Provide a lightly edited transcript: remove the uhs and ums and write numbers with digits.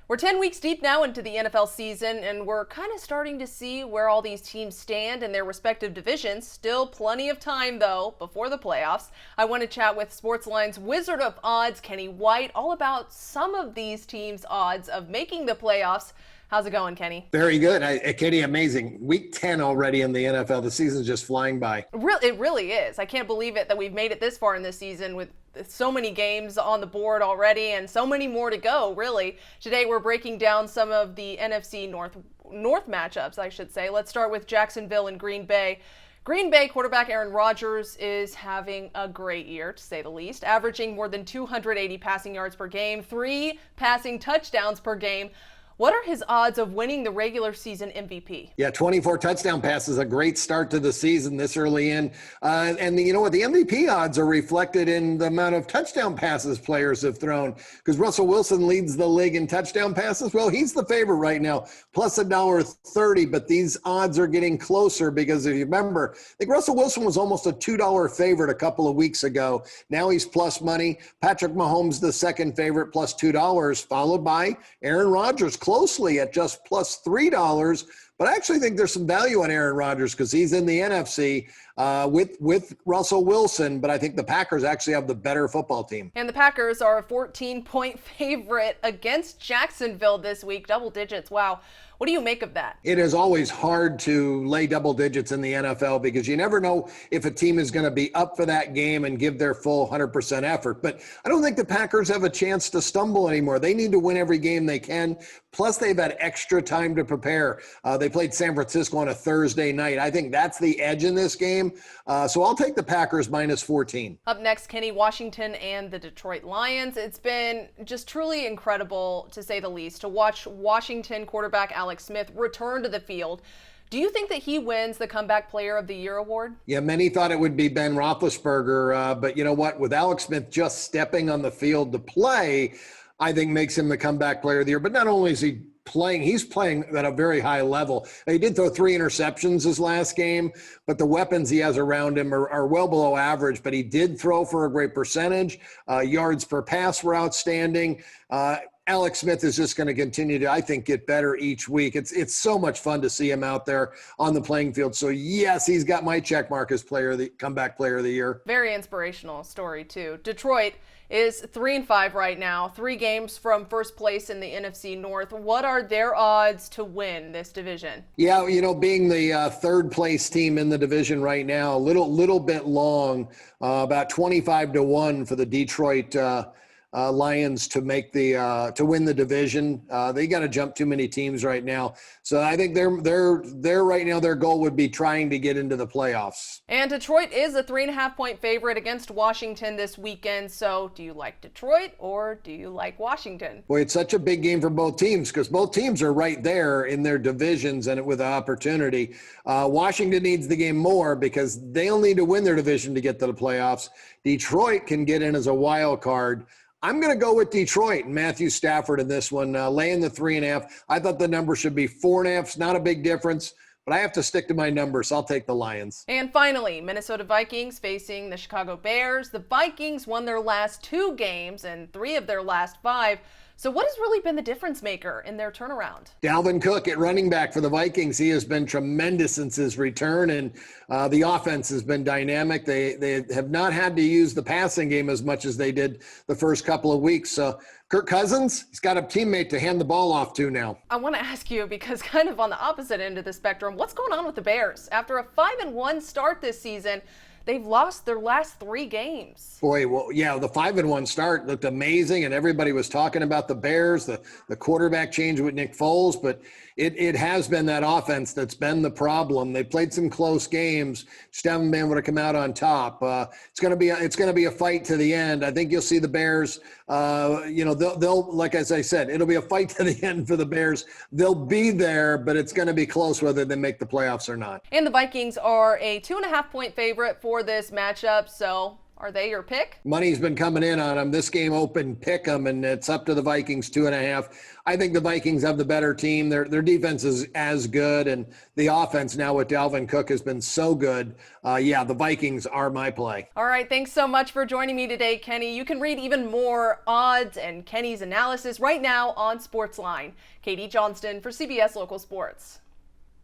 We're 10 weeks deep now into the NFL season, and we're kind of starting to see where all these teams stand in their respective divisions. Still plenty of time, though, before the playoffs. I want to chat with SportsLine's Wizard of Odds, KWhitey, all about some of these teams' odds of making the playoffs. How's it going, Kenny? Very good. Kenny, amazing. Week 10 already in the NFL. The season's just flying by. It really is. I can't believe it that we've made it this far in this season with so many games on the board already and so many more to go, really. Today we're breaking down some of the NFC North matchups, I should say. Let's start with Jacksonville and Green Bay. Green Bay quarterback Aaron Rodgers is having a great year, to say the least, averaging more than 280 passing yards per game, 3 passing touchdowns per game. What are his odds of winning the regular season MVP? Yeah, 24 touchdown passes, a great start to the season this early in. And you know what? The MVP odds are reflected in the amount of touchdown passes players have thrown, because Russell Wilson leads the league in touchdown passes. Well, he's the favorite right now, plus $1.30, but these odds are getting closer because if you remember, I think Russell Wilson was almost a $2 favorite a couple of weeks ago. Now he's plus money. Patrick Mahomes, the second favorite, plus $2, followed by Aaron Rodgers, closely at just plus $3, but I actually think there's some value on Aaron Rodgers because he's in the NFC with Russell Wilson, but I think the Packers actually have the better football team. And the Packers are a 14-point favorite against Jacksonville this week, double digits. Wow. What do you make of that? It is always hard to lay double digits in the NFL because you never know if a team is going to be up for that game and give their full 100% effort. But I don't think the Packers have a chance to stumble anymore. They need to win every game they can. Plus, they've had extra time to prepare. They played San Francisco on a Thursday night. I think that's the edge in this game. So I'll take the Packers minus 14. Up next, Kenny, Washington and the Detroit Lions. It's been just truly incredible, to say the least, to watch Washington quarterback Alex Smith return to the field. Do you think that he wins the Comeback Player of the Year award? Yeah, many thought it would be Ben Roethlisberger, but you know what? With Alex Smith just stepping on the field to play, I think makes him the Comeback Player of the Year. But not only is he playing, he's playing at a very high level. He did throw 3 interceptions his last game, but the weapons he has around him are well below average, but he did throw for a great percentage. Yards per pass were outstanding. Alex Smith is just going to continue to, I think, get better each week. It's so much fun to see him out there on the playing field. So yes, he's got my check mark as Comeback Player of the Year. Very inspirational story too. Detroit is 3-5 right now, 3 games from first place in the NFC North. What are their odds to win this division? Yeah, you know, being the third place team in the division right now, a little bit long, about 25-1 for the Detroit Lions to make to win the division. They got to jump too many teams right now. So I think they're right now, their goal would be trying to get into the playoffs. And Detroit is a 3.5-point favorite against Washington this weekend. So do you like Detroit or do you like Washington? Boy, it's such a big game for both teams because both teams are right there in their divisions and with an opportunity. Washington needs the game more because they'll need to win their division to get to the playoffs. Detroit can get in as a wild card. I'm going to go with Detroit and Matthew Stafford in this one, laying the 3.5. I thought the number should be 4.5. It's not a big difference, but I have to stick to my numbers. So I'll take the Lions. And finally, Minnesota Vikings facing the Chicago Bears. The Vikings won their last 2 games and 3 of their last 5. So what has really been the difference maker in their turnaround? Dalvin Cook at running back for the Vikings. He has been tremendous since his return, and the offense has been dynamic. They have not had to use the passing game as much as they did the first couple of weeks. So Kirk Cousins, he's got a teammate to hand the ball off to now. I want to ask you, because kind of on the opposite end of the spectrum, what's going on with the Bears? After a 5-1 start this season, they've lost their last 3 games. Boy, well, yeah, the 5-1 start looked amazing, and everybody was talking about the Bears, the quarterback change with Nick Foles, but it has been that offense that's been the problem. They played some close games, just haven't been able to come out on top. It's going to be a fight to the end. I think you'll see the Bears. They'll like as I said, it'll be a fight to the end for the Bears. They'll be there, but it's going to be close whether they make the playoffs or not. And the Vikings are a 2.5-point favorite for this matchup, so Are they your pick? Money's been coming in on them. This game opened pick 'em, and it's up to the Vikings 2.5. I think the Vikings have the better team. Their defense is as good, and the offense now with Dalvin Cook has been so good. The Vikings are my play. All right, thanks so much for joining me today, Kenny. You can read even more odds and Kenny's analysis right now on SportsLine. Katie Johnston for CBS Local Sports.